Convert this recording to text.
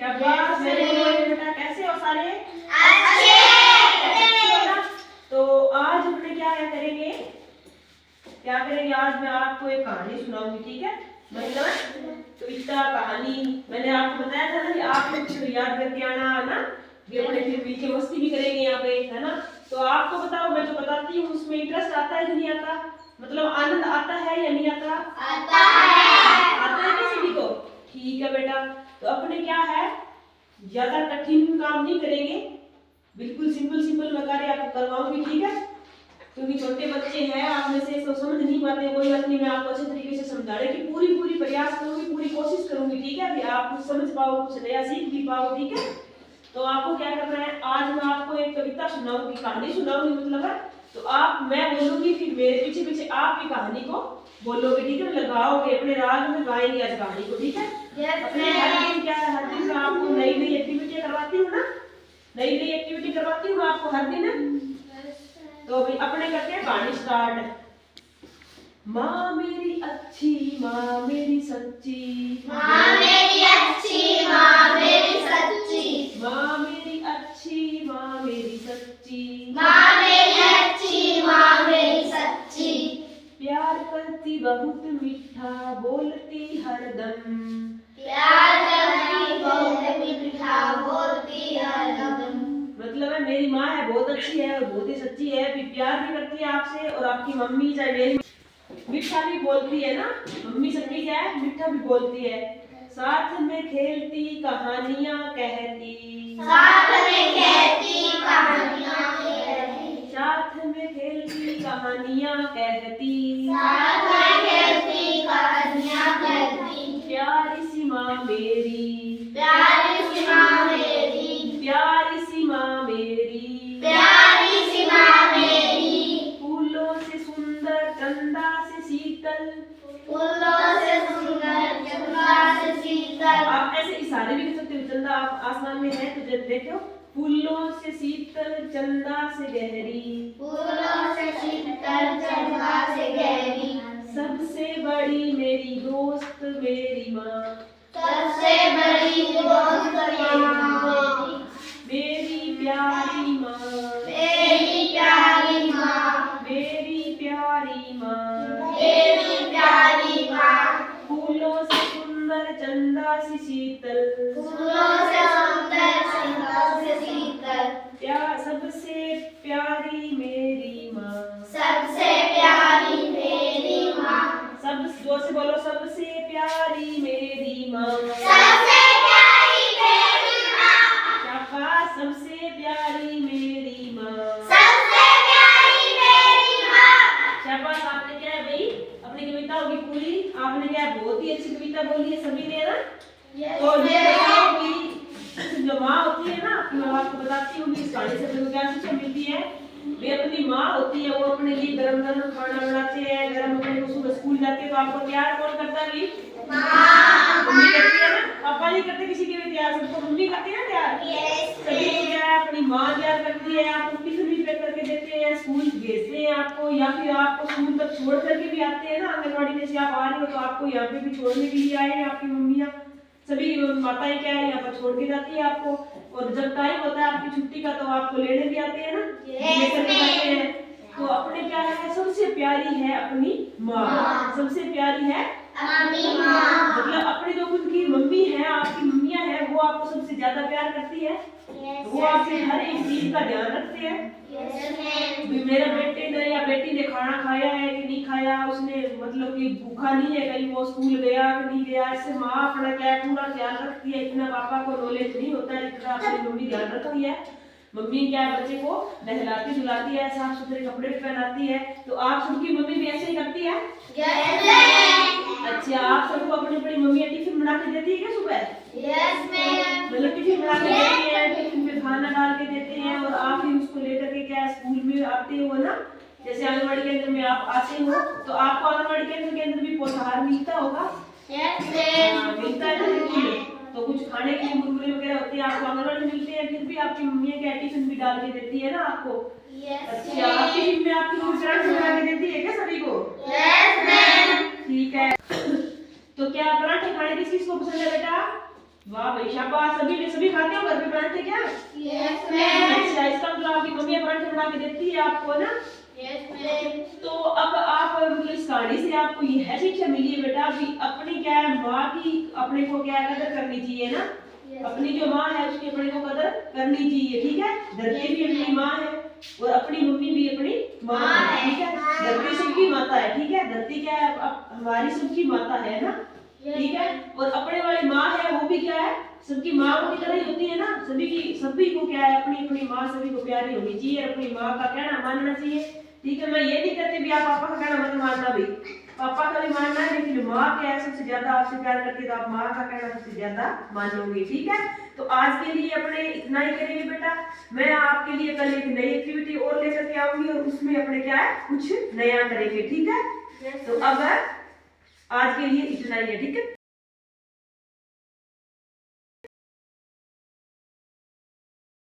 शाबाश, very good बेटा। कैसे हो सारे? अच्छे। तो आज हमने क्या करेंगे, आज मैं आपको एक कहानी सुनाऊंगी, ठीक है? मतलब कविता कहानी। मैंने आपको बताया था ना कि आप लोग याद करके आना है ना, ये अपने फिर मीठी मस्ती भी करेंगे यहाँ पे, है ना? तो आपको बताओ, मैं जो बताती हूँ उसमें इंटरेस्ट आता है कि नहीं आता, मतलब आनंद आता है या नहीं आता? आता है। आता है क्या सभी को? ठीक है बेटा। तो अपने क्या है, ज्यादा कठिन काम नहीं करेंगे, बिल्कुल सिंपल मैं कार्य आपको करवाऊंगी, ठीक है? क्योंकि छोटे बच्चे हैं, आप में से तो समझ नहीं पाते, कोई बात नहीं, मैं आपको अच्छे तरीके से समझाने की पूरी प्रयास करूंगी, पूरी कोशिश करूंगी, ठीक है? अभी आप कुछ समझ पाओ, कुछ नया सीख भी पाओ, ठीक है? तो आपको क्या करना है, आज मैं आपको एक कविता सुनाऊंगी, कहानी सुनाऊंगी मतलब है। तो आप, मैं बोलूंगी, फिर मेरे पीछे पीछे आप भी कहानी को बोलोगे, ठीक है? लगाओगे, अपने राग में गाएंगे आज कहानी को, ठीक है? अपने हर दिन क्या है, हर दिन मैं आपको नई एक्टिविटी करवाती हूँ ना, नई एक्टिविटी करवाती हूँ आपको हर दिन। तो अभी अपने करते हैं कहानी स्टार्ट। माँ मेरी अच्छी, माँ मेरी सच्ची, माँ मेरी अच्छी, माँ मेरी सच्ची, माँ मेरी अच्छी, माँ मेरी सच्ची, माँ मेरी अच्छी, माँ मेरी सच्ची, प्यार करती बहुत मीठा, बोलती हरदम, प्यार करती बहुत मीठा, बोलती हरदम। मतलब है मेरी माँ है, बहुत अच्छी है और बहुत ही सच्ची है, भी प्यार भी करती है आपसे, और आपकी मम्मी चाहे मेरी मीठा भी बोलती है ना, मम्मी सच्ची क्या है, मीठा भी बोलती है, साथ में खेलती कहानियाँ कहती, साथ में कहती कहानियाँ कहती, साथ में खेलती कहानियाँ कहती, साथ में कहती कहानियाँ कहती, प्यारी सी माँ मेरी, प्यारी सी माँ मेरी, प्यारी सी माँ मेरी, प्यारी सी माँ मेरी, फूलों से सुंदर, चंदा से शीतल, फूलों से सुंदर, चंदा से शीतल। आप ऐसे इशारे भी कर सकते हो, चंदा आप आसमान में है तो जब देखो, फूलों से शीतल, चंदा से गहरी, फूलों से शीतल, चंदा से गहरी, सबसे बड़ी मेरी दोस्त मेरी माँ, सबसे बड़ी दोस्त माँ मेरी प्यारी माँ, मेरी प्यारी माँ, मेरी प्यारी माँ, मेरी प्यारी माँ, फूलों से सुंदर, चंदा से शीतल, फूलों से सुंदर, चंदा से शीतल, सबसे प्यारी मेरी माँ, सबसे प्यारी मेरी माँ, सब जोर से बोलो, सबसे प्यारी मेरी माँ, सबसे प्यारी मेरी माँ, शाबाश, सबसे प्यारी मेरी माँ, सबसे प्यारी मेरी माँ। शाबाश। आपने क्या है भाई, अपनी कविता होगी पूरी, आपने क्या बहुत ही अच्छी कविता बोली है सभी ने ना। तो ये बताओ कि जो माँ होती है ना, मैं आपको बताती हूँ कि इस कहानी से हमें क्या शिक्षा मिलती है। वे अपनी माँ होती है, वो अपने लिए गरम खाना बनाते हैं, गरम अपने को सुबह स्कूल जाते हैं, तो आपको प्यार कौन करता है? मम्मी करती है ना, पापा नहीं करते किसी के भी प्यार, सबको मम्मी करती है ना प्यार। सभी को क्या है, अपनी माँ प्यार करती है, आपको टिफिन भी पैक करके देते हैं, स्कूल भेजते हैं आपको, या फिर आपको स्कूल तक छोड़ करके भी आते हैं ना, आंगनबाड़ी में से आप आ रहे हो तो आपको यहाँ पे भी छोड़ने के लिए आए हैं आपकी मम्मियाँ, सभी माताएं क्या है यहाँ पर छोड़ के जाती है आपको, और जब टाइम होता है आपकी छुट्टी का तो आपको लेने भी आते हैं ना, लेकर के जाते हैं। तो अपने क्या है, सबसे प्यारी है अपनी माँ, सबसे प्यारी है अपनी माँ, मतलब अपनी जो खुद की मम्मी है, आपकी मम्मियाँ है, वो आपको सबसे ज्यादा प्यार करती है, वो आपसे हर एक चीज का ध्यान रखते हैं। मेरा बेटे ने या बेटी ने खाना खाया है कि नहीं खाया, उसने मतलब कि भूखा नहीं है, कहीं वो स्कूल गया कि नहीं गया, ऐसे माँ अपना क्या पूरा ख्याल रखती है। इतना पापा को नॉलेज नहीं होता है जितना अपनी मम्मी ध्यान रखती है। मम्मी क्या है, बच्चे को नहलाती धुलाती है, साफ सुथरे कपड़े पहनाती है। तो आप सबकी मम्मी भी ऐसे ही करती है? अच्छा, आप सबको अपनी बड़ी मम्मी टिफिन बना के देती है क्या सुबह? मतलब टिफिन बना के देती है, टिफिन में खाना डाल के देते हैं, और आप ही उसको लेकर के क्या स्कूल में आते हो ना, जैसे आंगनबाड़ी केंद्र में आप आते हो, तो आपको आंगनबाड़ी केंद्र के अंदर भी पोषाहार मिलता होगा? मिलता है ना, तो कुछ खाने के लिए मुरमुरे वगैरह होते हैं, आपको आंगनबाड़ी मिलते हैं, फिर भी आपकी मम्मी क्या टिफिन भी डाल के देती है ना आपको? अच्छा, आपके टिफिन में आपकी मम्मी पराठे बना के देती है क्या सभी को? ठीक है। तो क्या पराठे खाने किस किस को पसंद है बेटा? वाह भाई शाबाश। सभी खाते हो घर पे परांठे क्या? Yes ma'am. अच्छा, इसका मतलब आपकी मम्मी परांठे बना के देती है आपको ना? Yes ma'am. तो अब आप मतलब इस कहानी से आपको यह शिक्षा मिली है बेटा भी अपनी क्या है माँ की अपने को क्या कदर करनी चाहिए ना। अपनी जो माँ है उसकी अपने को कदर करनी चाहिए, ठीक है। धरती भी अपनी माँ है और अपनी मम्मी भी अपनी माँ है, ठीक है। धरती सबकी माता है, ठीक है। धरती क्या है हमारी सबकी माता है ना, ठीक है। और अपने वाली माँ है वो भी क्या है सबकी माँ की तरह ही होती है ना। सभी को क्या है अपनी अपनी माँ सभी को प्यारी होनी चाहिए, अपनी माँ का कहना मानना चाहिए, ठीक है। मैं ये नहीं कहती भी आप पापा का कहना मत मानना भाई, पापा का भी मानना है, लेकिन माँ क्या है सबसे ज्यादा आपसे प्यार करती है तो आप माँ का कहना सबसे ज्यादा मानोगे, ठीक है। तो आज के लिए अपने इतना ही करेंगे बेटा। मैं आपके लिए कल एक नई एक्टिविटी और लेकर के आऊंगी और उसमें अपने क्या है कुछ नया करेंगे, ठीक है। तो अब आज के लिए इतना ही है, ठीक है।